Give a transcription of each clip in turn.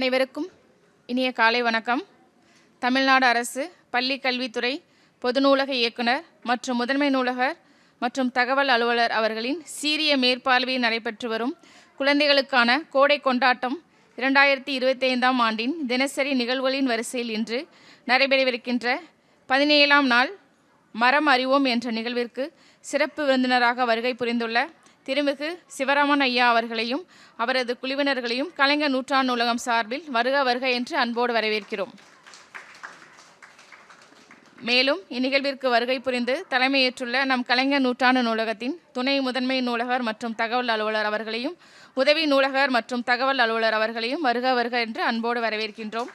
அனைவருக்கும் இனிய காலை வணக்கம். தமிழ்நாடு அரசு பள்ளி கல்வித்துறை பொது நூலக இயக்குனர் மற்றும் முதன்மை நூலகர் மற்றும் தகவல் அலுவலர் அவர்களின் சீரிய மேற்பார்வையில் நடைபெற்று வரும் குழந்தைகளுக்கான கோடை கொண்டாட்டம் 2025ஆம் ஆண்டின் தினசரி நிகழ்வுகளின் வரிசையில் இன்று நடைபெறவிருக்கின்ற 17ஆம் நாள் மரம் அறிவோம் என்ற நிகழ்விற்கு சிறப்பு விருந்தினராக வருகை புரிந்துள்ள திருமிகு சிவராமன் ஐயா அவர்களையும் அவரது குழுவினர்களையும் கலைஞர் நூற்றாண்டு நூலகம் சார்பில் வருக வருக என்று அன்போடு வரவேற்கிறோம். மேலும் இந்நிகழ்விற்கு வருகை புரிந்து தலைமையேற்றுள்ள நம் கலைஞர் நூற்றாண்டு நூலகத்தின் துணை முதன்மை நூலகர் மற்றும் தகவல் அலுவலர் அவர்களையும் உதவி நூலகர் மற்றும் தகவல் அலுவலர் அவர்களையும் வருக வருக என்று அன்போடு வரவேற்கின்றோம்.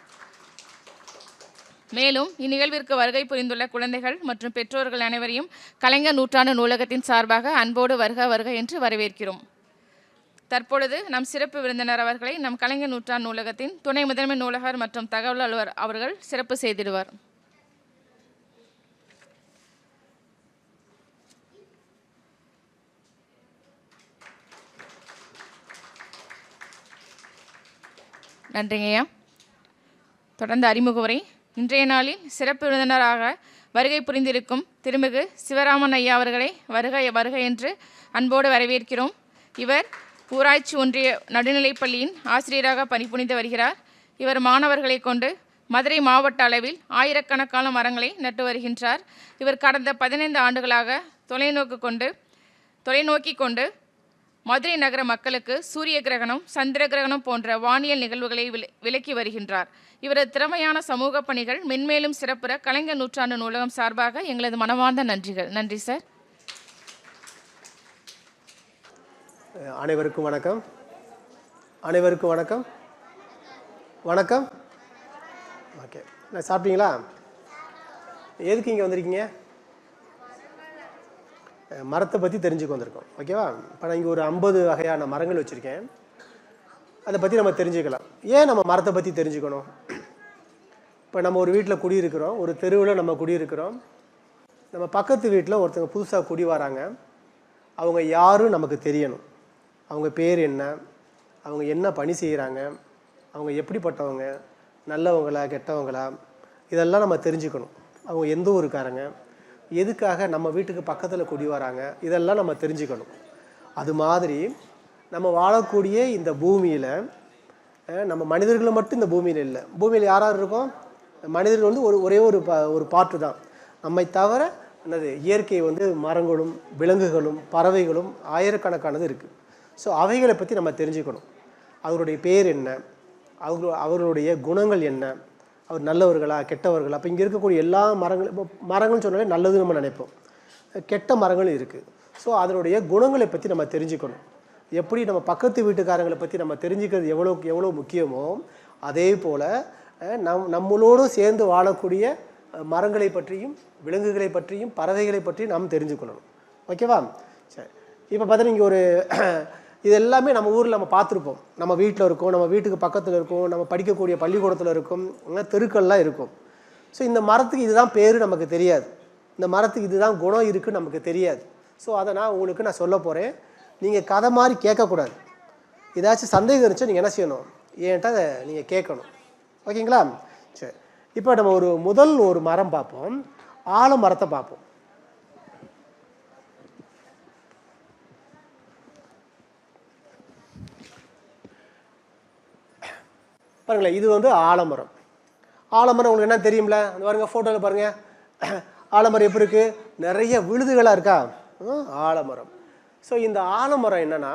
மேலும் இந்நிகழ்விற்கு வருகை புரிந்துள்ள குழந்தைகள் மற்றும் பெற்றோர்கள் அனைவரையும் கலைஞர் நூற்றாண்டு நூலகத்தின் சார்பாக அன்போடு வருக வருக என்று வரவேற்கிறோம். தற்பொழுது நம் சிறப்பு விருந்தினர் அவர்களை நம் கலைஞர் நூற்றாண்டு நூலகத்தின் துணை முதன்மை நூலகர் மற்றும் தகவல் அலுவலர் அவர்கள் சிறப்பு செய்திடுவார். நன்றிங்கய்யா. தொடர்ந்து அறிமுக உரை. இன்றைய நாளில் சிறப்பு விருந்தினராக வருகை புரிந்திருக்கும் திருமிகு சிவராமன் ஐயா அவர்களை வருக வருக என்று அன்போடு வரவேற்கிறோம். இவர் ஊராட்சி ஒன்றிய நடுநிலைப்பள்ளியின் ஆசிரியராக பணிபுரிந்து வருகிறார். இவர் மாணவர்களை கொண்டு மதுரை மாவட்ட அளவில் ஆயிரக்கணக்கான மரங்களை நட்டு வருகின்றார். இவர் கடந்த 15 ஆண்டுகளாக தொலைநோக்கி கொண்டு மதுரை நகர மக்களுக்கு சூரிய கிரகணம், சந்திர கிரகணம் போன்ற வானியல் நிகழ்வுகளை விளக்கி வருகின்றார். இவரது திறமையான சமூக பணிகள் மென்மேலும் சிறப்புற கலைஞர் நூற்றாண்டு நூலகம் சார்பாக எங்களது மனமார்ந்த நன்றிகள். நன்றி சார். அனைவருக்கும் வணக்கம். அனைவருக்கும் வணக்கம். வணக்கம். ஓகே, சாப்பிட்டீங்களா? எதுக்கு இங்கே வந்திருக்கீங்க? மரத்தை பற்றி தெரிஞ்சுக்க வந்திருக்கோம். ஓகேவா? இப்போ நான் இங்கே ஒரு 50 வகையான மரங்கள் வச்சுருக்கேன். அதை பற்றி நம்ம தெரிஞ்சுக்கலாம். ஏன் நம்ம மரத்தை பற்றி தெரிஞ்சுக்கணும்? இப்போ நம்ம ஒரு வீட்டில் குடியிருக்கிறோம், ஒரு தெருவில் நம்ம குடியிருக்கிறோம். நம்ம பக்கத்து வீட்டில் ஒருத்தவங்க புதுசாக குடி வராங்க. அவங்க யாரும் நமக்கு தெரியணும். அவங்க பேர் என்ன, அவங்க என்ன பணி செய்கிறாங்க, அவங்க எப்படிப்பட்டவங்க, நல்லவங்களா கெட்டவங்களா, இதெல்லாம் நம்ம தெரிஞ்சுக்கணும். அவங்க எந்த ஊருக்காரங்க, எதுக்காக நம்ம வீட்டுக்கு பக்கத்தில் குடி வராங்க, இதெல்லாம் நம்ம தெரிஞ்சுக்கணும். அது மாதிரி நம்ம வாழக்கூடிய இந்த பூமியில் நம்ம மனிதர்கள் மட்டும் இந்த பூமியில் இல்லை. பூமியில் யார் யார் இருக்கோம்? மனிதர்கள் வந்து ஒரே ஒரு பார்ட்டு தான். நம்மை தவிர என்னது இயற்கை வந்து மரங்களும் விலங்குகளும் பறவைகளும் ஆயிரக்கணக்கானது இருக்குது. ஸோ அவைகளை பற்றி நம்ம தெரிஞ்சுக்கணும். அவருடைய பேர் என்ன, அவர்களுடைய குணங்கள் என்ன, அவர் நல்லவர்களா கெட்டவர்களா. அப்போ இங்கே இருக்கக்கூடிய எல்லா மரங்கள்னு சொன்னாலே நல்லதுன்னு நம்ம நினைப்போம். கெட்ட மரங்களும் இருக்குது. ஸோ அதனுடைய குணங்களை பற்றி நம்ம தெரிஞ்சுக்கணும். எப்படி நம்ம பக்கத்து வீட்டுக்காரங்களை பற்றி நம்ம தெரிஞ்சுக்கிறது எவ்வளோ முக்கியமோ, அதே போல் நம்மளோடு சேர்ந்து வாழக்கூடிய மரங்களை பற்றியும் விலங்குகளை பற்றியும் பறவைகளை பற்றியும் நாம் தெரிஞ்சுக்கணும். ஓகேவா? சரி, இப்போ பார்த்தீங்கன்னா இங்கே ஒரு இது எல்லாமே நம்ம ஊரில் நம்ம பார்த்துருப்போம். நம்ம வீட்டில் இருக்கும், நம்ம வீட்டுக்கு பக்கத்தில் இருக்கும், நம்ம படிக்கக்கூடிய பள்ளிக்கூடத்தில் இருக்கும், தெருக்கள்லாம் இருக்கும். ஸோ இந்த மரத்துக்கு இதுதான் பேர் நமக்கு தெரியாது, இந்த மரத்துக்கு இதுதான் குணம் இருக்குன்னு நமக்கு தெரியாது. ஸோ அதை நான் சொல்ல போகிறேன். நீங்கள் கதை மாதிரி கேட்கக்கூடாது. ஏதாச்சும் சந்தேகம் இருந்துச்சா நீங்கள் என்ன செய்யணும், ஏன்ட்டா அதை நீங்கள் கேட்கணும். ஓகேங்களா? சரி, இப்போ நம்ம முதல் மரம் பார்ப்போம். ஆலமரத்தை பார்ப்போம். பாருங்களேன், இது வந்து ஆலமரம். ஆலமரம் உங்களுக்கு என்ன தெரியும்ல? அந்த பாருங்க, ஃபோட்டோவில் பாருங்கள். ஆலமரம் எப்படி இருக்குது? நிறைய விழுதுகளாக இருக்கா? ஆலமரம். ஸோ இந்த ஆலமரம் என்னன்னா,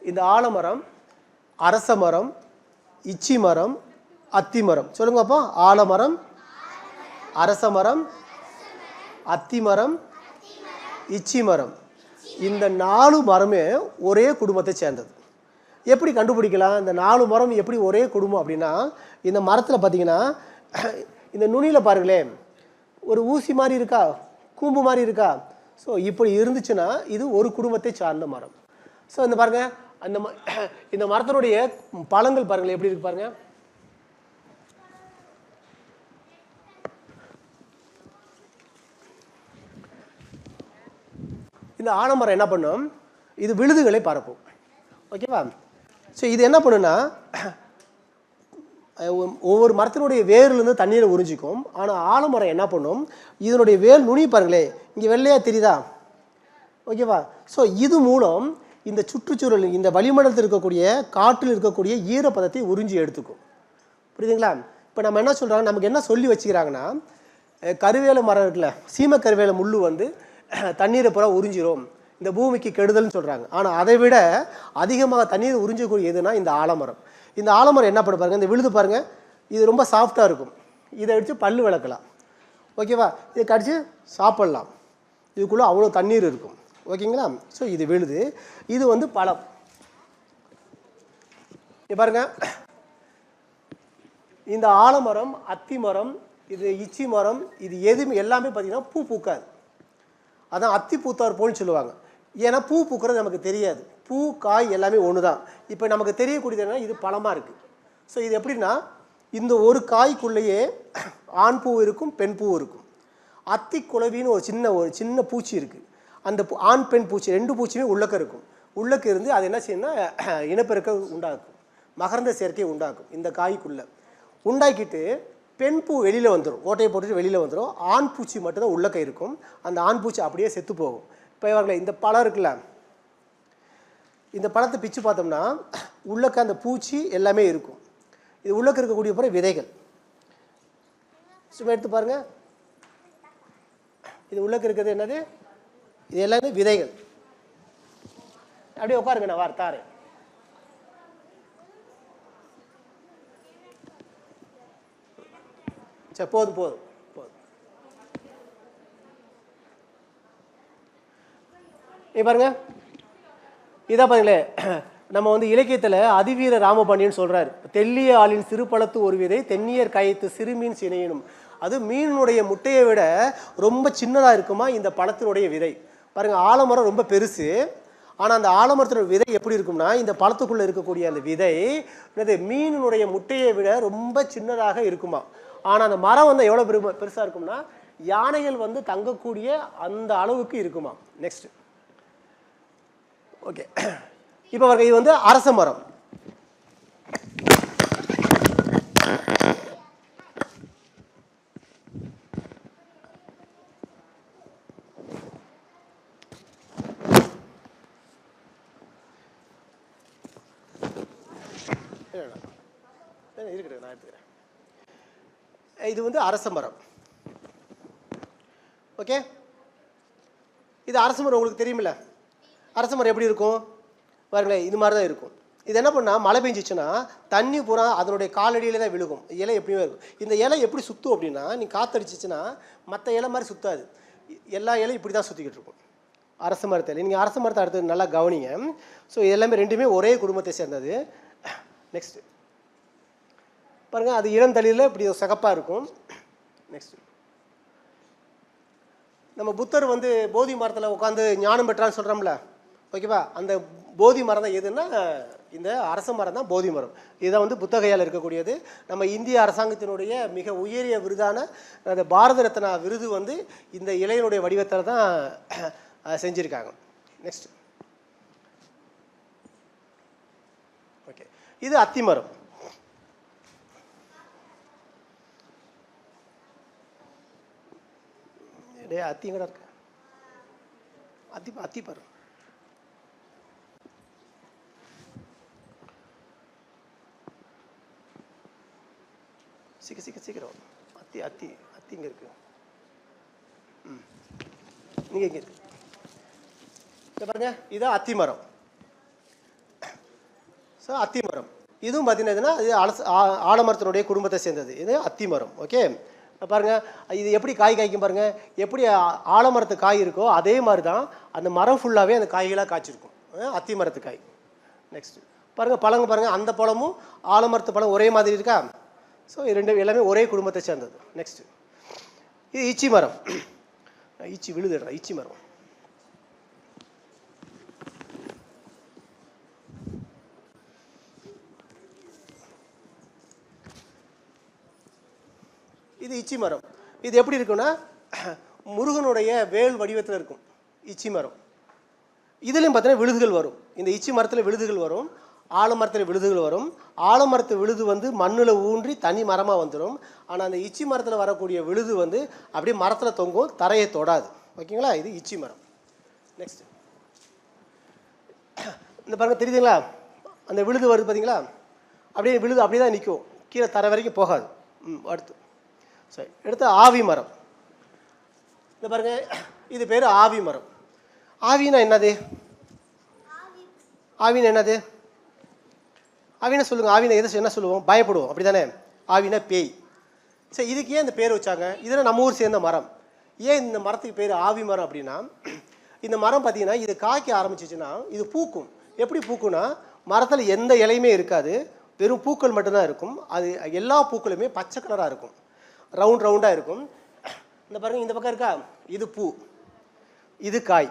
இந்த ஆலமரம் அரச மரம், இச்சி மரம், அத்தி மரம். சொல்லுங்க அப்போ. ஆலமரம், அரச மரம், அத்தி மரம், இச்சி மரம். இந்த 4 மரமே ஒரே குடும்பத்தை சேர்ந்தது. எப்படி கண்டுபிடிக்கலாம் இந்த 4 மரம் எப்படி ஒரே குடும்பம் அப்படின்னா, இந்த மரத்தில் பார்த்தீங்கன்னா இந்த நுனியில் பாருங்களேன், ஒரு ஊசி மாதிரி இருக்கா, கூம்பு மாதிரி இருக்கா. ஸோ இப்படி இருந்துச்சுன்னா இது ஒரு குடும்பத்தை சார்ந்த மரம். ஸோ இந்த பாருங்கள், இந்த மரத்தினுடைய பழங்கள் பாருங்களேன் எப்படி இருக்கு பாருங்கள். இந்த ஆலமரம் என்ன பண்ணும், இது விழுதுகளை பரப்பும். ஓகேவா? ஸோ இது என்ன பண்ணுன்னா ஒவ்வொரு மரத்தினுடைய வேர்லேருந்து தண்ணீரை உறிஞ்சிக்கும். ஆனால் ஆலமரம் என்ன பண்ணும், இதனுடைய வேர் நுனி பாருங்களே, இங்கே வெள்ளையாக தெரியுதா, ஓகேவா? ஸோ இது மூலம் இந்த சுற்றுச்சூழல், இந்த வளிமண்டலத்தில் இருக்கக்கூடிய காற்றில் இருக்கக்கூடிய ஈரப்பதத்தை உறிஞ்சி எடுத்துக்கும். புரியுதுங்களா? இப்போ நம்ம என்ன சொல்கிறாங்க, நமக்கு என்ன சொல்லி வச்சுக்கிறாங்கன்னா, கருவேல மரம் இருக்குல்ல, சீம கருவேல முள் வந்து தண்ணீரை பூரா உறிஞ்சிரும், இந்த பூமிக்கு கெடுதல்னு சொல்கிறாங்க. ஆனால் அதை விட அதிகமாக தண்ணீர் உறிஞ்சக்கூடிய எதுனா இந்த ஆலமரம். இந்த ஆலமரம் என்ன பண்ண பாருங்கள், இந்த விழுது பாருங்கள், இது ரொம்ப சாஃப்டாக இருக்கும். இதை அடித்து பல் விளக்கலாம், ஓகேவா? இதை கடிச்சு சாப்பிட்லாம், இதுக்குள்ளே அவ்வளோ தண்ணீர் இருக்கும், ஓகேங்களா? ஸோ இது விழுது, இது வந்து பழம். பாருங்க, இந்த ஆலமரம், அத்தி மரம், இது இச்சி மரம், இது எதுவுமே எல்லாமே பார்த்தீங்கன்னா பூ பூக்காது. அதான் அத்தி பூத்தார் போல்னு சொல்லுவாங்க. ஏன்னா பூ பூக்கிறது நமக்கு தெரியாது, பூ காய் எல்லாமே ஒன்று தான். இப்போ நமக்கு தெரியக்கூடியது என்னன்னா, இது பழமாக இருக்குது. ஸோ இது எப்படின்னா, இந்த ஒரு காய்க்குள்ளேயே ஆண் பூ இருக்கும், பெண் பூ இருக்கும். அத்தி குளவின்னு ஒரு சின்ன பூச்சி இருக்குது. அந்த ஆண் பெண் பூச்சி ரெண்டு பூச்சியுமே உள்ளக்க இருக்கும். உள்ளக்க இருந்து அது என்ன செய்யணும்னா இனப்பெருக்க உண்டாக்கும், மகரந்த சேர்க்கையை உண்டாக்கும். இந்த காய்க்குள்ளே உண்டாக்கிட்டு பெண் பூ வெளியில் வந்துடும், ஓட்டையை போட்டுட்டு வெளியில் வந்துடும். ஆண் பூச்சி மட்டும்தான் உள்ளக்க இருக்கும். அந்த ஆண் பூச்சி அப்படியே செத்து போகும். இப்போ இவர்களே இந்த பழம் இருக்குல்ல, இந்த பழத்தை பிச்சு பார்த்தோம்னா உள்ளக்க அந்த பூச்சி எல்லாமே இருக்கும். இது உள்ளக்க இருக்கக்கூடிய பிறகு விதைகள் சும்மா எடுத்து பாருங்க. இது உள்ளக்க இருக்கிறது என்னது, இது எல்லாமே விதைகள். அப்படியே உட்காருங்க, நான் வார்த்தாரு. சரி, போதும் போதும் போதும். பாருங்க, இதான் பாருங்களேன், நம்ம வந்து இலக்கியத்தில் அதிவீர ராமபாண்டியன் சொல்றாரு, தெல்லிய ஆளின் சிறு பழத்து ஒரு விதை தென்னியர் கயத்து சிறுமீன் சினையினும். அது மீனுடைய முட்டையை விட ரொம்ப சின்னதாக இருக்குமா இந்த பழத்தினுடைய விதை. பாருங்க, ஆலமரம் ரொம்ப பெருசு, ஆனால் அந்த ஆலமரத்தினுடைய விதை எப்படி இருக்கும்னா, இந்த பழத்துக்குள்ளே இருக்கக்கூடிய அந்த விதை என்னது மீனுடைய முட்டையை விட ரொம்ப சின்னதாக இருக்குமா. ஆனால் அந்த மரம் வந்து எவ்வளோ பெருசாக இருக்கும்னா, யானைகள் வந்து தங்கக்கூடிய அந்த அளவுக்கு இருக்குமா. Next, okay. இப்போ இது வந்து அரச மரம். நான் எடுத்துக்கிறேன். இது வந்து அரச மரம், ஓகே. இது அரச மரம் உங்களுக்கு தெரியுமில்ல, அரச மரம் எப்படி இருக்கும் பாருங்களேன், இது மாதிரி தான் இருக்கும். இது என்ன பண்ணால் மழை பெஞ்சிச்சுன்னா தண்ணி பூரா அதனுடைய காலடியில தான் விழுகும். இலை எப்படியுமே இருக்கும். இந்த இலை எப்படி சுற்றும் அப்படின்னா, நீ காற்றடிச்சிச்சுன்னா மற்ற இலை மாதிரி சுற்றாது, எல்லா இலையும் இப்படி தான் சுற்றிக்கிட்டு இருக்கும். அரச மரத்தில் நீங்கள் அரச மரத்தை அடுத்து நல்லா கவனிங்க. ஸோ எல்லாமே ரெண்டுமே ஒரே குடும்பத்தை சேர்ந்தது. நெக்ஸ்ட் பாருங்கள், அது இளந்தளிரில் இப்படி சிகப்பாக இருக்கும். நெக்ஸ்ட், நம்ம புத்தர் வந்து போதி மரத்தில் உட்காந்து ஞானம் பெற்றான்னு சொல்கிறோம்ல, ஓகேவா? அந்த போதி மரம் தான் எதுன்னா இந்த அரச மரம் தான் போதி மரம். இதுதான் வந்து புத்தகையால் இருக்கக்கூடியது. நம்ம இந்திய அரசாங்கத்தினுடைய மிக உயரிய விருதான அந்த பாரத ரத்னா விருது வந்து இந்த இலையினுடைய வடிவத்தில் தான் செஞ்சுருக்காங்க. Next, okay. இது அத்தி மரம். அத்தி எங்கடா இருக்கு, அத்தி பாரு. சீக்கிரம் அத்தி இங்க இருக்கு. நீங்க இங்க இருக்கு பாருங்க, இதான் அத்தி மரம். ஸோ அத்தி மரம் இதுவும் பார்த்தீங்கன்னா இது ஆலமரத்தினுடைய குடும்பத்தை சேர்ந்தது. இது அத்தி மரம், ஓகே. பாருங்க, இது எப்படி காய் காய்க்கும் பாருங்க. எப்படி ஆலமரத்து காய் இருக்கோ அதே மாதிரி தான் அந்த மரம் ஃபுல்லாகவே அந்த காய்களாக காய்ச்சிருக்கும், அத்தி மரத்து காய். நெக்ஸ்ட் பாருங்க, பழங்க பாருங்க, அந்த பழமும் ஆலமரத்து பழம் ஒரே மாதிரி இருக்கா. ஸோ ரெண்டு எல்லாமே ஒரே குடும்பத்தை சேர்ந்தது. நெக்ஸ்ட், இது இச்சி மரம். இச்சி விழுதுடா, இச்சி மரம். இது இச்சி மரம். இது எப்படி இருக்குன்னா, முருகனுடைய வேல் வடிவத்தில் இருக்கும் இச்சி மரம். இதுலேயும் பார்த்தீங்கன்னா விழுதுகள் வரும். இந்த இச்சி மரத்தில் விழுதுகள் வரும். ஆலமரத்தில் விழுதுகள் வரும். ஆலமரத்து விழுது வந்து மண்ணில் ஊன்றி தனி மரமாக வந்துடும். ஆனால் அந்த இச்சி மரத்தில் வரக்கூடிய விழுது வந்து அப்படியே மரத்தில் தொங்கும், தரையை தொடாது. ஓகேங்களா? இது இச்சி மரம். நெக்ஸ்ட் இந்த பாருங்க, தெரியுதுங்களா? அந்த விழுது வருது பார்த்தீங்களா? அப்படியே விழுது அப்படியே தான் நிற்கும், கீழே தரை வரைக்கும் போகாது. அடுத்து சரி, எடுத்து ஆவி மரம். இந்த பாருங்க, இது பேர் ஆவி மரம். ஆவினா என்னது? ஆவினா என்னது? ஆவினா சொல்லுங்கள். ஆவினா எதை என்ன சொல்லுவோம்? பயப்படுவோம், அப்படி தானே? ஆவினா பேய். சரி, இதுக்கு ஏன் இந்த பேர் வச்சாங்க? இதில் நம்ம ஊர் சேர்ந்த மரம். ஏன் இந்த மரத்துக்கு பேர் ஆவி மரம் அப்படின்னா, இந்த மரம் பார்த்தீங்கன்னா இது காய்க்க ஆரம்பிச்சிச்சுன்னா இது பூக்கும். எப்படி பூக்கும்னா, மரத்தில் எந்த இலையுமே இருக்காது, வெறும் பூக்கள் மட்டும்தான் இருக்கும். அது எல்லா பூக்களுமே பச்சை கலராக இருக்கும், ரவுண்டாக இருக்கும். இந்த பாருங்கள், இந்த பக்கம் இருக்கா, இது பூ, இது காய்.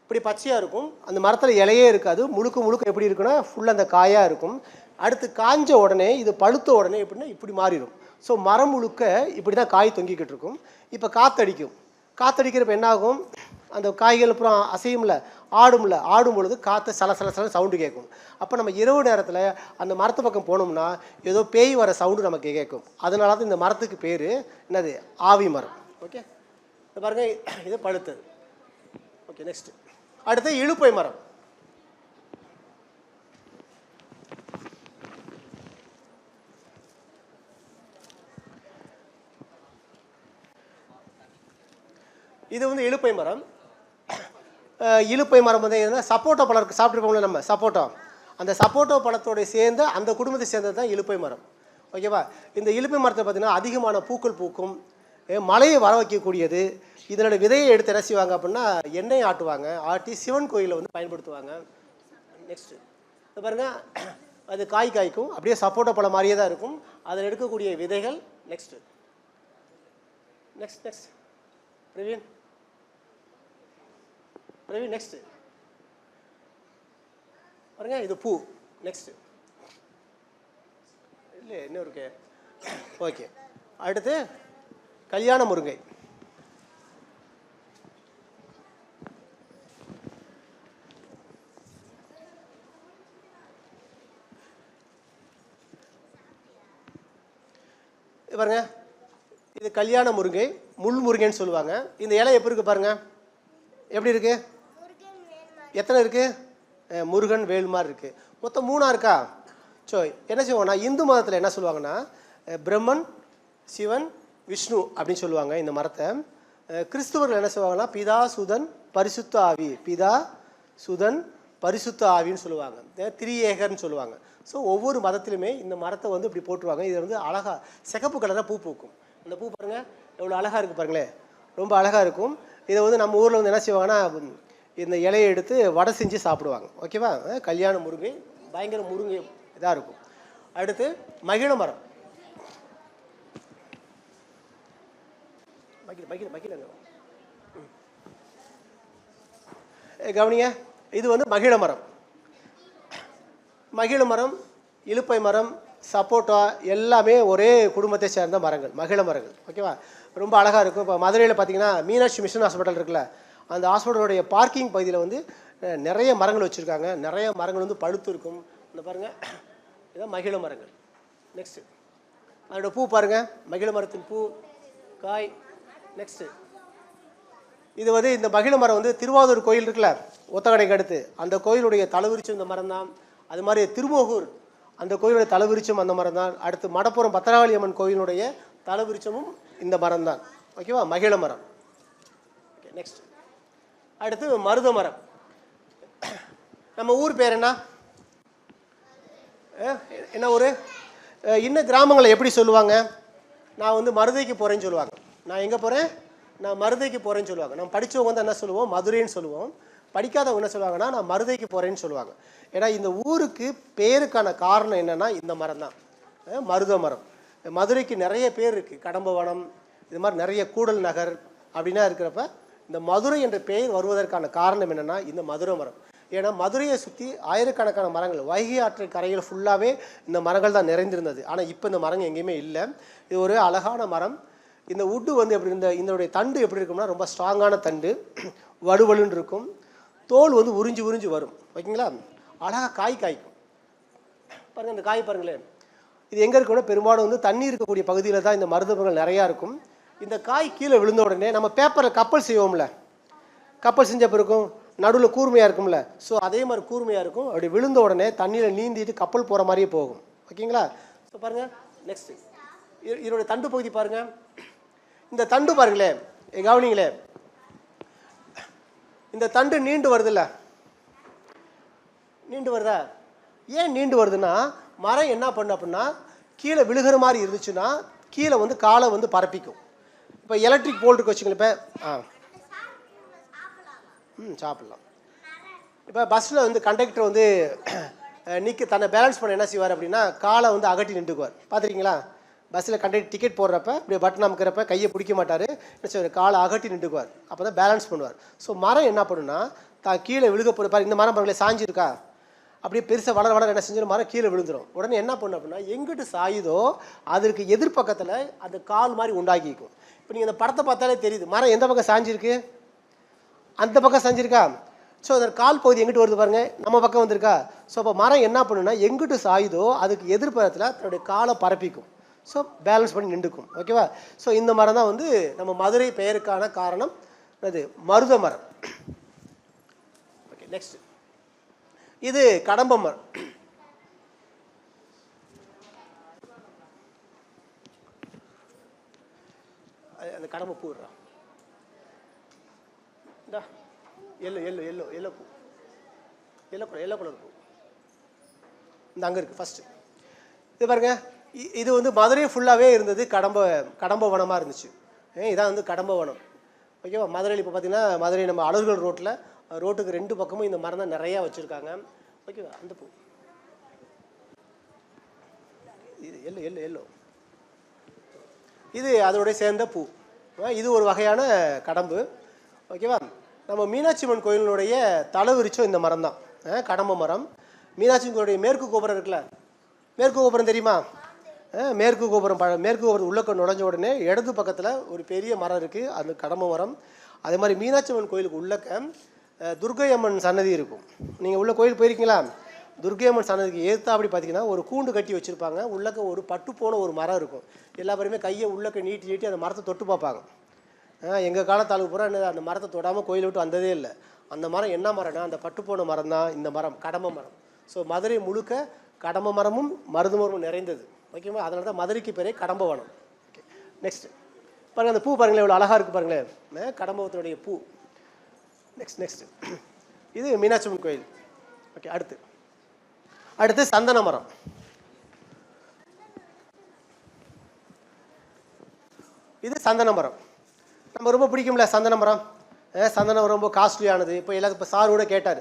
இப்படி பச்சையாக இருக்கும். அந்த மரத்தில் இலையே இருக்காது, முழுக்க எப்படி இருக்குன்னா ஃபுல்லாக அந்த காயாக இருக்கும். அடுத்து காஞ்ச உடனே, இது பழுத்த உடனே எப்படின்னா இப்படி மாறிடும். ஸோ மரம் முழுக்க இப்படி தான் காய் தொங்கிக்கிட்டு இருக்கும். இப்போ காற்றடிக்கிறப்ப என்ன ஆகும்? அந்த காய்கள் அப்புறம் அசையும்ல, ஆடும் பொழுது காற்று சல சவுண்டு கேட்கும். அப்போ நம்ம இரவு நேரத்தில் அந்த மரத்து பக்கம் போனோம்னா ஏதோ பேய் வர சவுண்டு நமக்கு கேட்கும். அதனால தான் இந்த மரத்துக்கு பேர் என்னது? ஆவி மரம். ஓகே, இந்த பாருங்க, இது பழுத்தது. ஓகே, நெக்ஸ்ட் அடுத்து இலுப்பை மரம். இது வந்து இலுப்பை மரம். இலுப்பை மரம் வந்து என்ன, சப்போட்டா பழம் சாப்பிட்ருப்போம்ல நம்ம, சப்போட்டா. அந்த சப்போட்டா பழத்தோடு சேர்ந்து அந்த குடும்பத்தை சேர்ந்தது தான் இலுப்பை மரம். ஓகேவா? இந்த இலுப்பை மரத்தை பார்த்தீங்கன்னா அதிகமான பூக்கள் பூக்கும், மழையை வர வைக்கக்கூடியது. இதனோட விதையை எடுத்து என்ன செய்வாங்க அப்படின்னா எண்ணெய் ஆட்டுவாங்க, ஆட்டி சிவன் கோயிலில் வந்து பயன்படுத்துவாங்க. நெக்ஸ்ட்டு இது பாருங்கள், அது காய்க்கும், அப்படியே சப்போட்டா பழம் மாதிரியே தான் இருக்கும். அதில் எடுக்கக்கூடிய விதைகள். நெக்ஸ்ட் பிரவீன் நெக்ஸ்ட் பாருங்க, இது பூ. நெக்ஸ்ட் இல்லை இன்னும் இருக்கு. ஓகே, அடுத்து கல்யாண முருங்கை. பாருங்க, இது கல்யாண முருங்கை, முள் முருங்கைன்னு சொல்லுவாங்க. இந்த இலை எப்படி இருக்கு பாருங்க, எப்படி இருக்கு? எத்தனை இருக்கு? முருகன் வேல்மார் இருக்கு. மொத்தம் 3 இருக்கா? ஸோ என்ன செய்வோம்னா, இந்து மதத்தில் என்ன சொல்லுவாங்கன்னா பிரம்மன், சிவன், விஷ்ணு அப்படின்னு சொல்லுவாங்க இந்த மரத்தை. கிறிஸ்துவர்கள் என்ன சொல்லுவாங்கன்னா பிதா சுதன் பரிசுத்த ஆவி, பிதா சுதன் பரிசுத்த ஆவின்னு சொல்லுவாங்க, திரியேகர்னு சொல்லுவாங்க. ஸோ ஒவ்வொரு மதத்திலுமே இந்த மரத்தை வந்து இப்படி போட்டுருவாங்க. இது வந்து அழகாக சிகப்பு கலராக பூ பூக்கும். அந்த பூ பாருங்கள் எவ்வளோ அழகாக இருக்குது பாருங்களேன், ரொம்ப அழகாக இருக்கும். இதை வந்து நம்ம ஊரில் வந்து என்ன செய்வாங்கன்னா இந்த இலையை எடுத்து வடை செஞ்சு சாப்பிடுவாங்க. ஓகேவா? கல்யாண முருங்கை பயங்கர முருங்கை இதாக இருக்கும். அடுத்து மகிழ மரம். கவனிங்க, இது வந்து மகிழ மரம். மகிழ மரம், இலுப்பை மரம், சப்போட்டா எல்லாமே ஒரே குடும்பத்தை சேர்ந்த மரங்கள், மகிழ மரங்கள். ஓகேவா? ரொம்ப அழகாக இருக்கும். இப்போ மதுரையில் பார்த்தீங்கன்னா மீனாட்சி மிஷன் ஹாஸ்பிட்டல் இருக்குல்ல, அந்த ஹாஸ்பிட்டலுடைய பார்க்கிங் பகுதியில் வந்து நிறைய மரங்கள் வச்சுருக்காங்க. நிறைய மரங்கள் வந்து பழுத்து இருக்கும். இந்த பாருங்கள், இதுதான் மகிழ மரங்கள். நெக்ஸ்ட்டு அதோட பூ பாருங்கள், மகிழ மரத்தின் பூ, காய். நெக்ஸ்ட்டு இது வந்து இந்த மகிழ மரம் வந்து திருவாரூர் கோயில் இருக்குல்ல, ஒத்தக்கடைக்கு அடுத்து, அந்த கோயிலுடைய தலைவிரிச்சும் இந்த மரம் தான். அது மாதிரி திருமோகூர் அந்த கோயிலுடைய தலைவிரிச்சும் அந்த மரம் தான். அடுத்து மடப்புறம் பத்திரகாளி அம்மன் கோயிலுடைய தலைவிரிச்சமும் இந்த மரம் தான். ஓகேவா? மகிழ மரம். ஓகே, நெக்ஸ்ட் அடுத்து மருத மரம். நம்ம ஊர் பேர் என்ன? என்ன ஊர்? இன்னும் கிராமங்களில் எப்படி சொல்லுவாங்க? நான் வந்து மருதைக்கு போகிறேன்னு சொல்லுவாங்க. நான் எங்கே போகிறேன்? நான் மருதைக்கு போகிறேன்னு சொல்லுவாங்க. நம்ம படித்தவங்க வந்து என்ன சொல்லுவோம்? மதுரைன்னு சொல்லுவோம். படிக்காதவங்க என்ன சொல்லுவாங்கன்னா நான் மருதைக்கு போகிறேன்னு சொல்லுவாங்க. ஏன்னா இந்த ஊருக்கு பேருக்கான காரணம் என்னென்னா இந்த மரம் தான், மருத மரம். மதுரைக்கு நிறைய பேர் இருக்குது, கடம்பவனம், இது மாதிரி நிறைய கூடல் நகர் அப்படின்னா இருக்கிறப்ப இந்த மதுரை என்ற பெயர் வருவதற்கான காரணம் என்னென்னா இந்த மதுரை மரம். ஏன்னா மதுரையை சுற்றி ஆயிரக்கணக்கான மரங்கள், வைகை ஆற்று கரையில் ஃபுல்லாகவே இந்த மரங்கள் தான் நிறைந்திருந்தது. ஆனால் இப்போ இந்த மரங்கள் எங்கேயுமே இல்லை. இது ஒரு அழகான மரம். இந்த உட்டு வந்து எப்படி இதனுடைய தண்டு எப்படி இருக்கும்னா ரொம்ப ஸ்ட்ராங்கான தண்டு, வலுவலுன்னு இருக்கும். தோல் வந்து உறிஞ்சி வரும். ஓகேங்களா? அழகாக காய்க்கும். பாருங்கள் இந்த காய் பாருங்களேன், இது எங்கே இருக்குன்னா பெரும்பாலும் வந்து தண்ணி இருக்கக்கூடிய பகுதியில் தான் இந்த மருத்துவங்கள் நிறையா இருக்கும். இந்த காய் கீழே விழுந்த உடனே நம்ம பேப்பரில் கப்பல் செய்வோம்ல, கப்பல் செஞ்ச பிறகும் நடுவில் கூர்மையாக இருக்கும்ல, ஸோ அதே மாதிரி கூர்மையாக இருக்கும். அப்படி விழுந்த உடனே தண்ணியில் நீந்திட்டு கப்பல் போகிற மாதிரியே போகும். ஓகேங்களா? ஸோ பாருங்கள் நெக்ஸ்ட்டு இதோடைய தண்டு பகுதி பாருங்கள். இந்த தண்டு பாருங்களேன், கவனிங்களே, இந்த தண்டு நீண்டு வருதுல்ல, நீண்டு வருதா? ஏன் நீண்டு வருதுன்னா மரம் என்ன பண்ணு அப்படின்னா கீழே விழுகிற மாதிரி இருந்துச்சுன்னா கீழே வந்து காலை வந்து பரப்பிக்கும். இப்போ எலக்ட்ரிக் போல்ட் இருக்கு வச்சுங்களேன், இப்போ சாப்பிட்லாம். இப்போ பஸ்ஸில் வந்து கண்டக்டர் வந்து தன்னை பேலன்ஸ் பண்ண என்ன செய்வார் அப்படின்னா காலை வந்து அகட்டி நின்றுக்குவார். பார்த்துருக்கீங்களா? பஸ்ஸில் கண்டக்டர் டிக்கெட் போடுறப்ப இப்படி பட்டன் அமுக்கிறப்ப கையை பிடிக்க மாட்டார், என்ன செய்வார், காலை அகட்டி நின்றுக்குவார். அப்போ தான் பேலன்ஸ் பண்ணுவார். ஸோ மரம் என்ன பண்ணுன்னா தான் கீழே விழுக போகிற இந்த மரம் பாருங்களேன் சாஞ்சிருக்கா, அப்படியே பெருசாக வளர வளர என்ன செஞ்சிடும், மரம் கீழே விழுந்துடும். உடனே என்ன பண்ணும் அப்படின்னா எங்கிட்டு சாயுதோ அதற்கு எதிர்பக்கத்தில் அந்த கால் மாதிரி உண்டாக்கிக்கும். இப்போ நீங்கள் இந்த படத்தை பார்த்தாலே தெரியுது, மரம் எந்த பக்கம் சாஞ்சிருக்கு, அந்த பக்கம் சாஞ்சிருக்கா. ஸோ அதோட கால் பகுதி எங்கிட்டு வருது பாருங்கள், நம்ம பக்கம் வந்திருக்கா. ஸோ அப்போ மரம் என்ன பண்ணுன்னா எங்கிட்டு சாயுதோ அதுக்கு எதிர்பக்கத்தில் தன்னுடைய காலை பரப்பிக்கும். ஸோ பேலன்ஸ் பண்ணி நின்றுக்கும். ஓகேவா? ஸோ இந்த மரம் தான் வந்து நம்ம மதுரை பெயருக்கான காரணம், அது மருத மரம். ஓகே, நெக்ஸ்ட் இது கடம்ப மரம். அந்த கடம்ப பூ எல்லோ எல்லோ எல்லோ எல்லோ பூ, எல்லோ கலர் பூ இந்த அங்கே இருக்குது ஃபஸ்ட்டு. இது பாருங்க, இது வந்து மதுரை ஃபுல்லாகவே இருந்தது, கடம்ப வனமாக இருந்துச்சு. இதான் வந்து கடம்ப வனம். ஓகேவா? மதுரையில் இப்போ பார்த்தீங்கன்னா மதுரை நம்ம அழகுகள் ரோட்டுக்கு 2 பக்கமும் இந்த மரம் தான் நிறையா வச்சுருக்காங்க. ஓகேவா? அந்த பூ இது எல்லோ எல்லோ எல்லோ இது அதோடைய சேர்ந்த பூ. இது ஒரு வகையான கடம்பு. ஓகேவா? நம்ம மீனாட்சி அம்மன் கோயிலினுடைய தலைவிரிச்சம் இந்த மரம் தான், கடம்ப மரம். மீனாட்சி கோயிலுடைய மேற்கு கோபுரம் இருக்குல்ல, மேற்கு கோபுரம் தெரியுமா? மேற்கு கோபுரம் உள்ளக்க நுழைஞ்ச உடனே இடது பக்கத்தில் ஒரு பெரிய மரம் இருக்குது, அது கடம்ப மரம். அதே மாதிரி மீனாட்சி அம்மன் கோயிலுக்கு உள்ளக்க துர்க்கை அம்மன் சன்னதி இருக்கும். நீங்கள் உள்ள கோயில் போயிருக்கீங்களா? துர்க்கை அம்மன் சன்னதிக்கு அப்படி பார்த்தீங்கன்னா ஒரு கூண்டு கட்டி வச்சுருப்பாங்க. உள்ளக்க ஒரு பட்டு போன ஒரு மரம் இருக்கும். எல்லா பேருமே கையை உள்ளக்க நீட்டி அந்த மரத்தை தொட்டு பார்ப்பாங்க. எங்கள் காலத்தாளுக்கு பூரா அந்த மரத்தை தொடாமல் கோயிலை விட்டு வந்ததே இல்லை. அந்த மரம் என்ன மரம்னா அந்த பட்டு போன மரம் தான் இந்த மரம், கடம்ப மரம். ஸோ மதுரை முழுக்க கடம்ப மரமும் மருது மரமும் நிறைந்தது. ஓகேவா? அதனால தான் மதுரைக்கு பேரே கடம்ப வனம். ஓகே, நெக்ஸ்ட் பாருங்கள், அந்த பூ பாருங்களேன் எவ்வளோ அழகாக இருக்குது பாருங்களேன், கடம்பத்தினுடைய பூ. நெக்ஸ்ட் இது மீனாட்சி அம்மன் கோயில். ஓகே, அடுத்து சந்தன மரம். இது சந்தன மரம் நம்ம ரொம்ப பிடிக்கும்ல சந்தன மரம். சந்தன மரம் ரொம்ப காஸ்ட்லியானது. இப்போ சார் கூட கேட்டார்,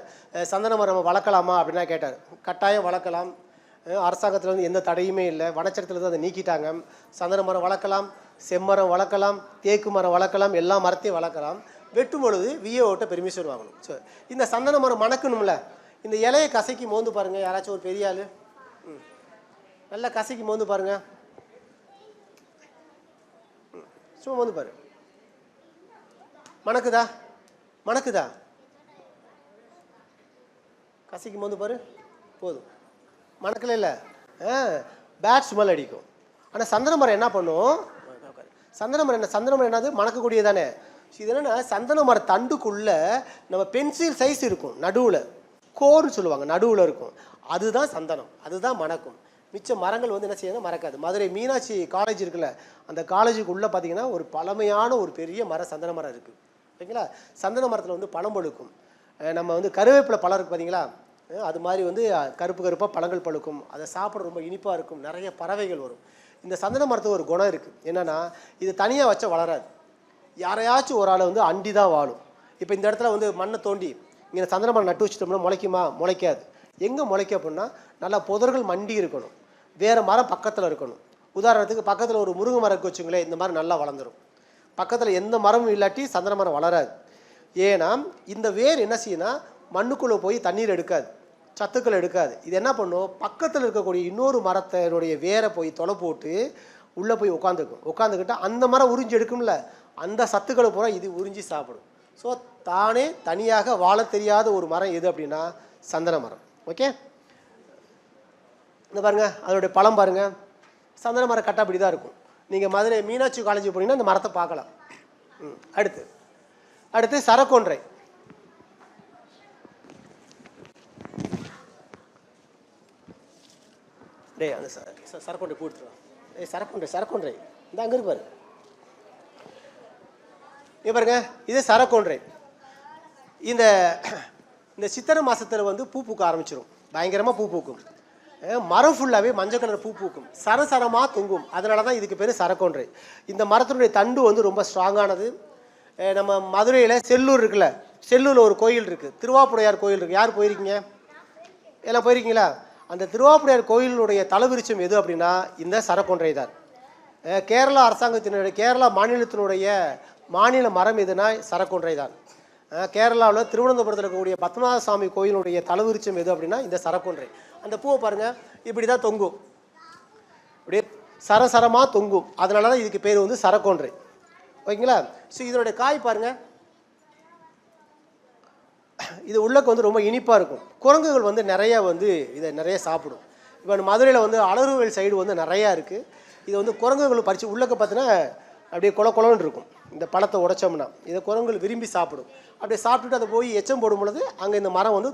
சந்தன மரம் வளர்க்கலாமா அப்படின்னா கேட்டார். கட்டாயம் வளர்க்கலாம், அரசாங்கத்தில் வந்து எந்த தடையுமே இல்லை. வனச்சரத்தில் தான் அதை நீக்கிட்டாங்க. சந்தன மரம் வளர்க்கலாம், செம்மரம் வளர்க்கலாம், தேக்கு மரம் வளர்க்கலாம், எல்லா மரத்தையும் வளர்க்கலாம். வெட்டும் பொழுது விஏஓட்ட பெர்மிஷன் வாங்கணும். ஸோ இந்த சந்தன மரம் மணக்கணும்ல, இந்த இலையை கசக்கி மோந்து பாருங்கள். யாராச்சும் ஒரு பெரிய ஆள் நல்லா கசக்கி மோந்து பாருங்கள், சும்மா மோந்து பாரு, மணக்குதா? கசக்கி மோந்து பாரு, போதும். மணக்கல இல்லை, பேட் ஸ்மெல் அடிக்கும். ஆனால் சந்தன மரம் என்ன பண்ணும், சந்தன மரம் என்னது, மணக்கக்கூடியது தானே. இது என்னென்னா சந்தன மர தண்டுக்குள்ளே நம்ம பென்சில் சைஸ் இருக்கும், நடுவில் கோர்னு சொல்லுவாங்க, நடுவில் இருக்கும். அதுதான் சந்தனம், அதுதான் மணக்கும். மிச்ச மரங்கள் வந்து என்ன செய்யணும், மறக்காது. மதுரை மீனாட்சி காலேஜ் இருக்குல்ல, அந்த காலேஜுக்கு உள்ளே பார்த்தீங்கன்னா ஒரு பழமையான ஒரு பெரிய சந்தன மரம் இருக்குது. ஓகேங்களா? சந்தன மரத்தில் வந்து பழம் பழுக்கும். நம்ம வந்து கருவேப்பிலை பழம் இருக்குது பார்த்தீங்களா, அது மாதிரி வந்து கருப்பாக பழங்கள் பழுக்கும். அதை சாப்பிட ரொம்ப இனிப்பாக இருக்கும். நிறைய பறவைகள் வரும். இந்த சந்தன மரத்துக்கு ஒரு குணம் இருக்குது, என்னென்னா இது தனியாக வச்சா வளராது, யாரையாச்சும் ஒரு ஆளை வந்து அண்டி தான் வாழும். இப்போ இந்த இடத்துல வந்து மண்ணை தோண்டி இங்கே சந்தன மரம் நட்டு வச்சுட்டோம்னா முளைக்குமா? முளைக்காது. எங்கே முளைக்க அப்படின்னா நல்லா புதர்கள் மண்டி இருக்கணும், வேறு மரம் பக்கத்தில் இருக்கணும். உதாரணத்துக்கு பக்கத்தில் ஒரு முருங்கை மரம் வச்சுங்களேன், இந்த மாதிரி நல்லா வளர்ந்துடும். பக்கத்தில் எந்த மரமும் இல்லாட்டி சந்தன மரம் வளராது. ஏன்னா இந்த வேர் என்ன செய்யுன்னா மண்ணுக்குள்ளே போய் தண்ணீர் எடுக்காது, சத்துக்கள் எடுக்காது. இது என்ன பண்ணும், பக்கத்தில் இருக்கக்கூடிய இன்னொரு மரத்தினுடைய வேரை போய் தொலை போட்டு உள்ளே போய் உட்காந்துக்கிட்டு அந்த மரம் உறிஞ்சி எடுக்கும்ல, அந்த சத்துக்களை பூரா இது உறிஞ்சி சாப்பிடும். ஸோ தானே தனியாக வாழ தெரியாத ஒரு மரம் எது அப்படின்னா சந்தன மரம். ஓகே, இந்த பாருங்கள் அதோடைய பழம் பாருங்கள், சந்தன மரம் கட்டை அப்படி தான் இருக்கும். நீங்கள் மதுரை மீனாட்சி காலேஜ் போனீங்கன்னா இந்த மரத்தை பார்க்கலாம். அடுத்து சரக்கொன்றை. டேய் அந்த சரக்கொன்றை கூடுத்துருவோம். சரக்கொன்றை இந்த அங்கே இருக்கு பாரு. பாருங்க இது சரக்கொன்றை. இந்த இந்த சித்திரை மாதத்தில் வந்து பூ பூக்க ஆரம்பிச்சிடும், பயங்கரமாக பூ பூக்கும். மரம் ஃபுல்லாகவே மஞ்சள் கலர் பூ பூக்கும், சரசரமாக தொங்கும். அதனால தான் இதுக்கு பேர் சரக்கொன்றை. இந்த மரத்தினுடைய தண்டு வந்து ரொம்ப ஸ்ட்ராங்கானது. நம்ம மதுரையில் செல்லூர் இருக்குல்ல, செல்லூரில் ஒரு கோயில் இருக்குது, திருவாப்புடையார் கோயில் இருக்குது. யார் போயிருக்கீங்க? எல்லாம் போயிருக்கீங்களா? அந்த திருவாப்புடையார் கோயிலுடைய தலவிருச்சம் எது அப்படின்னா இந்த சரக்கொன்றை தான். கேரளா அரசாங்கத்தினுடைய கேரளா மாநிலத்தினுடைய மாநில மரம் எதுனா சரக்கொன்றை தான். கேரளாவில் திருவனந்தபுரத்தில் இருக்கக்கூடிய பத்மநாத சாமி கோயிலுடைய தலவிருச்சம் எது அப்படின்னா இந்த சரக்கொன்றை. அந்த பூவை பாருங்கள் இப்படி தான் தொங்கும், அப்படியே சரசரமாக தொங்கும். அதனால தான் இதுக்கு பேர் வந்து சரக்கொன்றை. ஓகேங்களா? ஸோ இதனுடைய காய் பாருங்கள், இது உள்ளக்கு வந்து ரொம்ப இனிப்பாக இருக்கும். குரங்குகள் வந்து நிறையா வந்து இதை நிறைய சாப்பிடும். இப்போ மதுரையில் வந்து அலறுவேல் சைடு வந்து நிறையா இருக்குது. இது வந்து குரங்குகள் பறித்து உள்ளக்க பார்த்தீங்கன்னா அப்படியே குளன்னு இருக்கும். இந்த பழத்தை உடைச்சோம்னா இதை குரங்குகள் விரும்பி சாப்பிடும். அப்படியே சாப்பிட்டுட்டு அதை போய் எச்சம் போடும் பொழுது அங்கே இந்த மரம் வந்து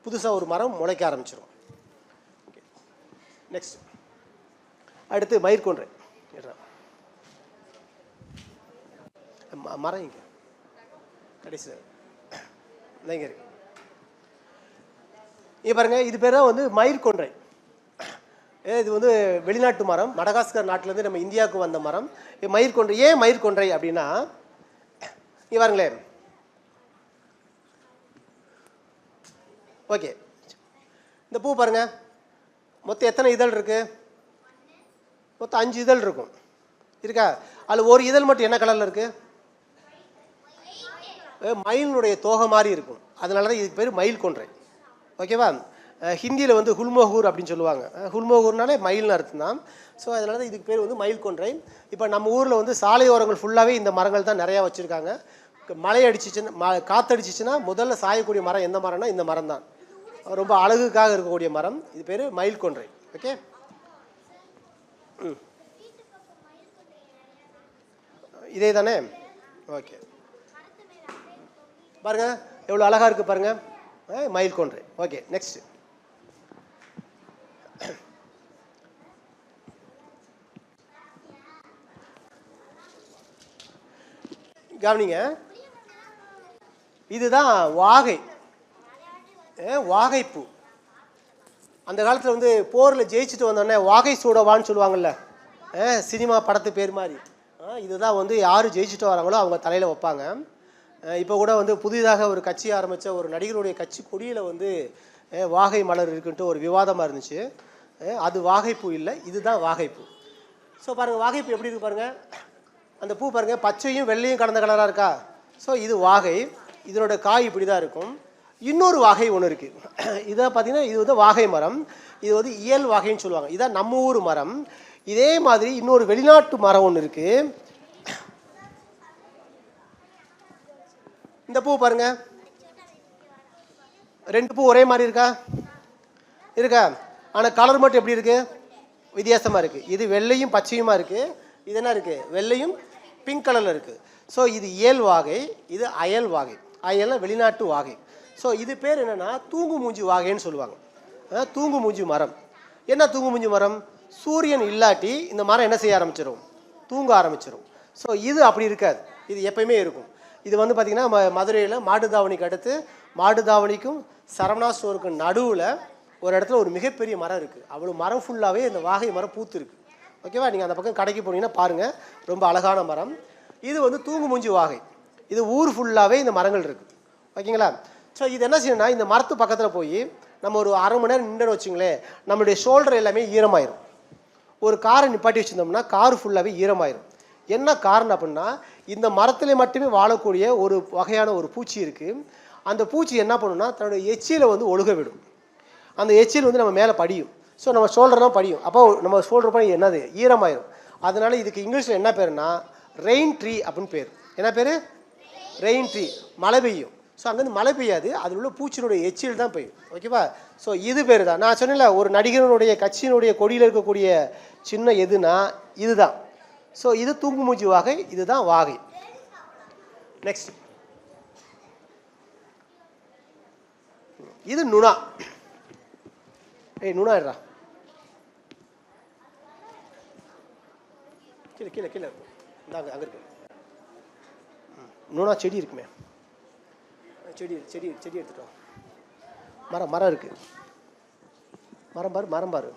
புதுசாக ஒரு மரம் முளைக்க ஆரம்பிச்சிடும். ஓகே, நெக்ஸ்ட் அடுத்து மயிர்கொன்றை. மரம் இங்கே கடைசியில் இங்கே இருக்கு. பாருங்க இது பேர் தான் வந்து மயிர்கொன்றை. இது வந்து வெளிநாட்டு மரம், மடகாஸ்கர் நாட்டிலேருந்து நம்ம இந்தியாவுக்கு வந்த மரம் மயிர்கொன்றை. ஏன் மயிர்கொன்றை அப்படின்னா இங்கே பாருங்களேன். ஓகே, இந்த பூ பாருங்க, மொத்தம் எத்தனை இதழ் இருக்கு? மொத்தம் 5 இதழ் இருக்கும். இருக்கா? அதில் ஒரு இதழ் மட்டும் என்ன கலரில் இருக்கு? மயிலினுடைய தோகை மாதிரி இருக்கும். அதனால தான் இதுக்கு பேர் மயில் கொன்றை. ஓகேவா? ஹிந்தியில் வந்து ஹுல்மோகூர் அப்படின்னு சொல்லுவாங்க. ஹுல்மோகூர்னாலே மயில்னு அர்த்தம் தான். ஸோ அதனால தான் இதுக்கு பேர் வந்து மயில் கொன்றை. இப்போ நம்ம ஊரில் வந்து சாலையோரங்கள் ஃபுல்லாகவே இந்த மரங்கள் தான் நிறையா வச்சுருக்காங்க. மழை அடிச்சிச்சுன்னா காற்றடிச்சிச்சுன்னா முதல்ல சாயக்கூடிய மரம் எந்த மரம்னா இந்த மரம் தான். ரொம்ப அழகுக்காக இருக்கக்கூடிய மரம். இது பேர் மயில் கொன்றை. ஓகே, இதே தானே? ஓகே, பாருங்க எவ்வளோ அழகாக இருக்குது பாருங்க, மயில் கொன்றை. ஓகே, நெக்ஸ்ட் கவனிங்க. இதுதான் வாகை, வாகைப்பூ. அந்த காலத்தில் வந்து போரில் ஜெயிச்சுட்டு வந்தோடனே வாகை சூடவான்னு சொல்லுவாங்கள்ல, சினிமா படத்து பேர் மாதிரி. இதுதான் வந்து யார் ஜெயிச்சுட்டு வராங்களோ அவங்க தலையில் வைப்பாங்க. இப்போ கூட வந்து புதிதாக ஒரு கட்சி ஆரம்பித்த ஒரு நடிகருடைய கட்சி கொடியில் வந்து வாகை மலர் இருக்குன்ட்டு ஒரு விவாதமாக இருந்துச்சு. அது வாகைப்பூ இல்லை, இதுதான் வாகைப்பூ. ஸோ பாருங்கள் வாகைப்பூ எப்படி இருக்கு பாருங்கள். அந்த பூ பாருங்கள் பச்சையும் வெள்ளையும் கலந்த கலராக இருக்கா. ஸோ இது வாகை. இதனோட காய் இப்படி தான் இருக்கும். இன்னொரு வாகை ஒன்று இருக்குது. இதை பார்த்தீங்கன்னா இது வந்து வாகை மரம். இது வந்து இயல் வாகைன்னு சொல்லுவாங்க. இதான் நம்ம ஊர் மரம். இதே மாதிரி இன்னொரு வெளிநாட்டு மரம் ஒன்று இருக்குது. இந்த பூ பாருங்க, 2 பூ ஒரே மாதிரி இருக்கா? ஆனால் கலர் மட்டும் எப்படி இருக்கு? வித்தியாசமாக இருக்குது. இது வெள்ளையும் பச்சையுமா இருக்குது. இது என்ன இருக்குது? வெள்ளையும் பிங்க் கலரில் இருக்குது. ஸோ இது இயல் வாகை, இது அயல் வாகை. அயல்னா வெளிநாட்டு வாகை. ஸோ இது பேர் என்னென்னா தூங்கு மூஞ்சி வாகைன்னு சொல்லுவாங்க. தூங்கு மூஞ்சி மரம். என்ன தூங்கு மூஞ்சி மரம்? சூரியன் இல்லாட்டி இந்த மரம் என்ன செய்ய ஆரம்பிச்சிடும்? தூங்க ஆரம்பிச்சிடும். ஸோ இது அப்படி இருக்காது, இது எப்பயுமே இருக்கும். இது வந்து பார்த்திங்கன்னா மதுரையில் மாட்டுத்தாவணிக்கு அடுத்து, மாட்டுத்தாவணிக்கும் சரவணா ஸ்டோருக்கும் நடுவில் ஒரு இடத்துல ஒரு மிகப்பெரிய மரம் இருக்குது. அவ்வளோ மரம் ஃபுல்லாகவே இந்த வாகை மரம் பூத்து இருக்குது. ஓகேவா? நீங்கள் அந்த பக்கம் கடைக்கு போனீங்கன்னா பாருங்கள், ரொம்ப அழகான மரம். இது வந்து தூங்கு மூஞ்சி வாகை. இது ஊர் ஃபுல்லாகவே இந்த மரங்கள் இருக்குது. ஓகேங்களா? ஸோ இது என்ன செய்யணும்னா இந்த மரத்து பக்கத்தில் போய் நம்ம ஒரு அரை மணி நேரம் நின்று வச்சுங்களேன், நம்மளுடைய ஷோல்டர் எல்லாமே ஈரமாயிரும். ஒரு காரை நிப்பாட்டி வச்சுருந்தோம்னா கார் ஃபுல்லாகவே ஈரமாயிரும். என்ன காரணம் அப்படின்னா இந்த மரத்தில் மட்டுமே வாழக்கூடிய ஒரு வகையான ஒரு பூச்சி இருக்குது. அந்த பூச்சி என்ன பண்ணுன்னா தன்னுடைய எச்சியில் வந்து ஒழுக விடும். அந்த எச்சில் வந்து நம்ம மேலே படியும். ஸோ நம்ம ஷோல்டர்லாம் படியும். அப்போ நம்ம ஷோல்டர் பண்ணி என்னது ஈரமாயிரும். அதனால் இதுக்கு இங்கிலீஷில் என்ன பேருன்னா ரெயின் ட்ரீ அப்படின்னு பேர். என்ன பேர்? Rain tree. மழை பெய்யும். ஸோ அங்கேருந்து மழை பெய்யாது, அதில் உள்ள பூச்சியினுடைய எச்சில் தான் பெய்யும். ஓகேவா? ஸோ இது பேர் தான் நான் சொன்னேன்ல, ஒரு நடிகனுடைய கட்சியினுடைய கொடியில் இருக்கக்கூடிய சின்ன எதுனா இதுதான். ஸோ இது தூங்குமூச்சி வாகை, இதுதான் வாகை. நெக்ஸ்ட் இது நுணா. நுணா இடா கீழே கீழே கீழே இந்தாங்க, அங்கே இருக்கு நுணா. செடி இருக்குமே, செடி செடி செடி எடுத்துட்டோம். மரம் மரம் இருக்கு, மரம் பாரு, மரம் பாரு,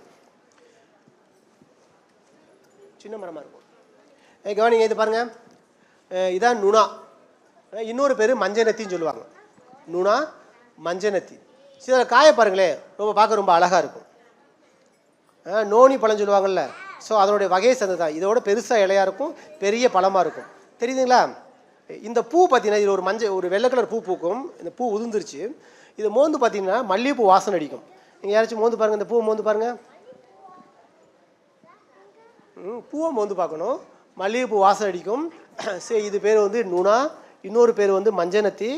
சின்ன மரமாக இருக்கும். கவனிங்க, இது பாருங்க, இதான் நுணா. இன்னொரு பேர் மஞ்சனத்தின்னு சொல்லுவாங்க. நுணா, மஞ்சனத்தி. சில காயை பாருங்களேன், ரொம்ப பார்க்க ரொம்ப அழகாக இருக்கும். நோனி பழம் சொல்லுவாங்கள்ல, ஸோ அதனுடைய வகையை சேர்ந்தது தான். இதோட பெருசாக இலையாக இருக்கும், பெரிய பழமாக இருக்கும். தெரியுதுங்களா? இந்த பூ பார்த்தீங்கன்னா, இது ஒரு வெள்ளை கலர் பூ பூக்கும். இந்த பூ உதிர்ந்துருச்சு. இது மோந்து பார்த்தீங்கன்னா மல்லிகைப்பூ வாசனை அடிக்கும். நீங்கள் யாராச்சும் மோந்து பாருங்கள், இந்த பூவை மோந்து பாருங்கள். பூவை மோந்து பார்க்கணும், மல்லிகைப்பூ வாசனை அடிக்கும். சரி, இது பேர் வந்து நுணா. இன்னொரு பேர் வந்து மஞ்சனத்தி.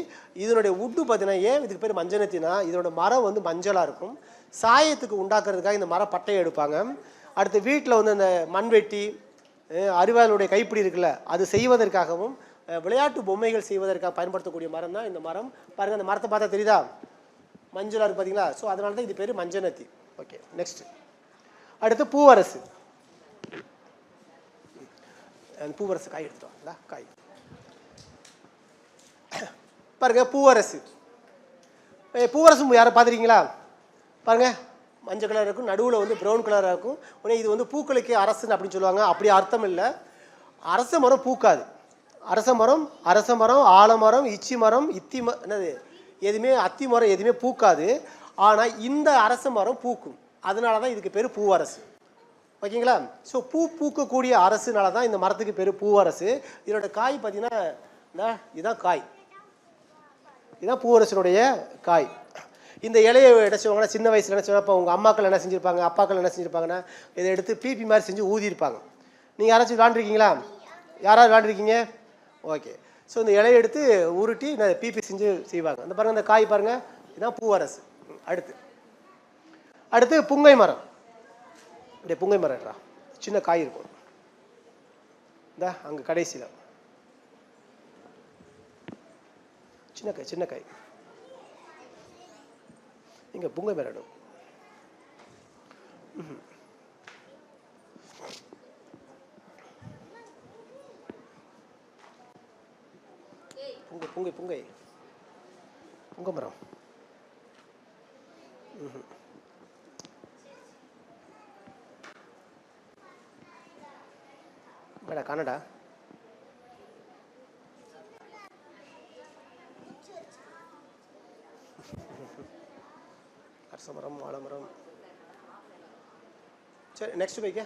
இதனுடைய உட்டு பார்த்தீங்கன்னா, ஏன் இதுக்கு பேர் மஞ்சனத்தினா, இதோட மரம் வந்து மஞ்சளாக இருக்கும். சாயத்துக்கு உண்டாக்குறதுக்காக இந்த மரம் பட்டையை எடுப்பாங்க. அடுத்து வீட்டில் வந்து அந்த மண்வெட்டி, அரிவாளுடைய கைப்பிடி இருக்குல்ல, அது செய்வதற்காகவும் விளையாட்டு பொம்மைகள் செய்வதற்காக பயன்படுத்தக்கூடிய மரம் தான் இந்த மரம். பாருங்கள், அந்த மரத்தை பார்த்தா தெரியுதா, மஞ்சளாக இருக்குது பார்த்தீங்களா? ஸோ அதனால தான் இது பேர் மஞ்சனத்தி. ஓகே, நெக்ஸ்ட் அடுத்து பூவரசு. அந்த பூவரசு காய் எடுத்துட்டோம். காய் பாருங்க, பூவரசு. பூவரசு யாரை பார்த்துருக்கீங்களா? பாருங்க, மஞ்சள் கலர் இருக்கும், நடுவில் வந்து ப்ரௌன் கலராக இருக்கும். உடனே இது வந்து பூக்களுக்கே அரசுன்னு அப்படின்னு சொல்லுவாங்க. அப்படி அர்த்தம் இல்லை. அரச மரம் பூக்காது. அரச மரம், ஆலமரம், இச்சி மரம், என்னது எதுவுமே, அத்தி மரம் எதுவுமே பூக்காது. ஆனால் இந்த அரச மரம் பூக்கும். அதனால தான் இதுக்கு பேர் பூவரசு. ஓகேங்களா? ஸோ பூக்கக்கூடிய அரசுனால தான் இந்த மரத்துக்கு பேர் பூவரசு. இதோட காய் பார்த்தீங்கன்னா, இதுதான் காய், இதுதான் பூவரசனுடைய காய். இந்த இலையை இடைச்சவங்கன்னா சின்ன வயசில் என்ன செய்வாங்க, இப்போ உங்கள் அம்மாக்கள் என்ன செஞ்சுருப்பாங்க, அப்பாக்கள் என்ன செஞ்சுருப்பாங்கன்னா, இதை எடுத்து பிபி மாதிரி செஞ்சு ஊதியிருப்பாங்க. நீங்கள் யாராச்சும் விளாண்டுருக்கீங்களா? யாராவது விளாண்டுருக்கீங்க? ஓகே. ஸோ இந்த இலையை எடுத்து உருட்டி பிபி செஞ்சு செய்வாங்க. அந்த பாருங்கள், இந்த காய் பாருங்கள், இதுதான் பூவரசு. அடுத்து புங்கை மரம். இந்த புங்கை மரம் சின்ன காய் இருக்கும். இந்த அங்கே கடைசியில் சின்ன காய். இங்கே புங்கை மரம். புங்கை புங்கை புங்கை மரம். மேடா கனடா. அரச மரம், ஆலமரம். சரி, நெக்ஸ்ட் வைக்க.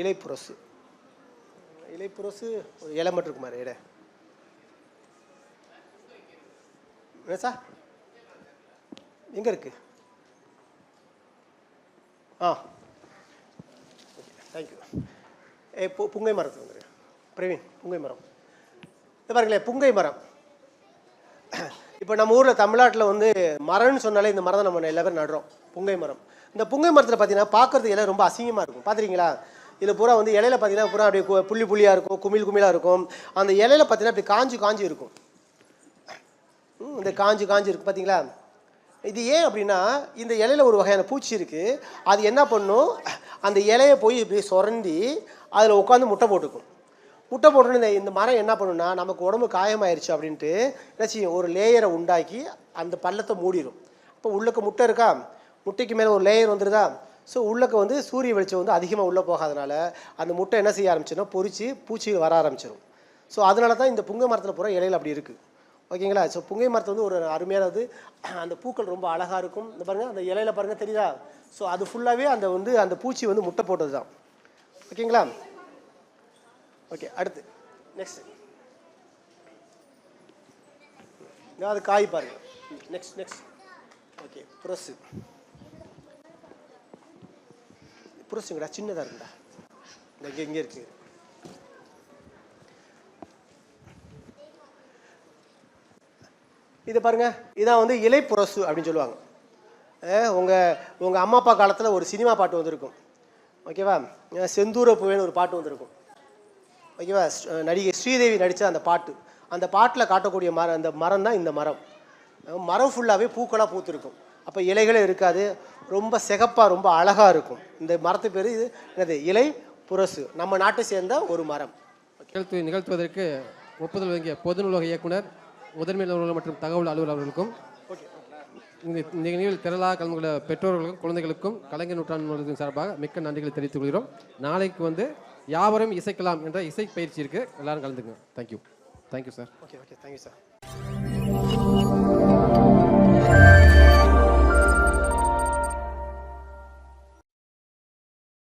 இலைப்புரசு. இலைப்புரசு ஒரு இலை மட்டும் இருக்கு மாதிரி. சார் எங்கே இருக்கு? தேங்க்யூ. புங்கை மரத்துக்கு வந்துரு பிரவீன். புங்கை மரம் இது பாருங்களேன், புங்கை மரம். இப்போ நம்ம ஊரில் தமிழ்நாட்டில் வந்து மரம்னு சொன்னாலே இந்த மரம் தான் நம்ம எல்லா பேரும் நடுறோம், புங்கை மரம். இந்த புங்கை மரத்தில் பார்த்தீங்கன்னா பார்க்கறதுக்கு இலை ரொம்ப அசிங்கமாக இருக்கும். பார்த்துருக்கீங்களா? இதில் பூரா வந்து இலையில பார்த்தீங்கன்னா பூரா அப்படியே புள்ளி புள்ளியாக இருக்கும், குமிழாக இருக்கும். அந்த இலையில பார்த்தீங்கன்னா அப்படி காஞ்சி இருக்கும். இந்த காஞ்சி இருக்கும் பார்த்தீங்களா? இது ஏன் அப்படின்னா, இந்த இலையில ஒரு வகையான பூச்சி இருக்குது. அது என்ன பண்ணும், அந்த இலையை போய் இப்படி சுரண்டி அதில் உட்காந்து முட்டை போட்டுக்கும். முட்டை போட்டோன்னு இந்த மரம் என்ன பண்ணுன்னா, நமக்கு உடம்பு காயமாயிருச்சு அப்படின்ட்டு என்ன செய்யும், ஒரு லேயரை உண்டாக்கி அந்த பள்ளத்தை மூடிடும். இப்போ உள்ளக்க முட்டை இருக்கா, முட்டைக்கு மேலே ஒரு லேயர் வந்துடுதா. ஸோ உள்ளக்க வந்து சூரிய வெளிச்சம் வந்து அதிகமாக உள்ளே போகாதனால அந்த முட்டை என்ன செய்ய ஆரம்பிச்சுன்னா பொறிச்சு பூச்சிகள் வர ஆரம்பிச்சிடும். ஸோ அதனால தான் இந்த புங்கை மரத்தில் பூரா இலையில் அப்படி இருக்குது. ஓகேங்களா? ஸோ புங்கை மரத்தில் வந்து ஒரு அருமையானது. அந்த பூக்கள் ரொம்ப அழகாக இருக்கும். இந்த பாருங்கள், அந்த இலையில பாருங்கள், தெரியுதா? ஸோ அது ஃபுல்லாகவே அந்த பூச்சி வந்து முட்டை போட்டது தான். ஓகேங்களா? ஓகே, அடுத்து நெக்ஸ்ட். அது காய் பாருங்கள். நெக்ஸ்ட். ஓகே, புரசு. புரசுங்கடா, சின்னதாக இருக்குடா. இங்கே இருக்குது. இது பாருங்கள், இதான் வந்து இலைப்புரசு அப்படின்னு சொல்லுவாங்க. உங்கள் அம்மா அப்பா காலத்தில் ஒரு சினிமா பாட்டு வந்திருக்கும், ஓகேவா? செந்தூர பூவேன்னு ஒரு பாட்டு வந்திருக்கும், ஓகேவா? நடிகை ஸ்ரீதேவி நடித்த அந்த பாட்டு, அந்த பாட்டில் காட்டக்கூடிய அந்த மரம் தான் இந்த மரம். மரம் ஃபுல்லாகவே பூக்களாக பூத்துருக்கும். அப்போ இலைகளே இருக்காது, ரொம்ப சிகப்பாக ரொம்ப அழகாக இருக்கும். இந்த மரத்து பேர் இது என்னது? இலை புரசு. நம்ம நாட்டை சேர்ந்த ஒரு மரம். நிகழ்த்துவதற்கு ஒப்புதல் வழங்கிய பொது நூலக இயக்குனர், முதன்மை நூலகர் மற்றும் தகவல் அலுவலர் அவர்களுக்கும், இந்த நிகழ்வில் திரளாக கலந்து கொண்ட பெற்றோர்களுக்கும் குழந்தைகளுக்கும் கலைஞர் நூற்றாண்டு நூலகத்தின் சார்பாக மிக்க நன்றிகளை தெரிவித்துக் கொள்கிறோம். நாளைக்கு வந்து யாவரும் இசைக்கலாம் என்ற இசை பயிற்சி இருக்குது, எல்லாரும் கலந்துங்க. Thank you sir. Okay thank you sir.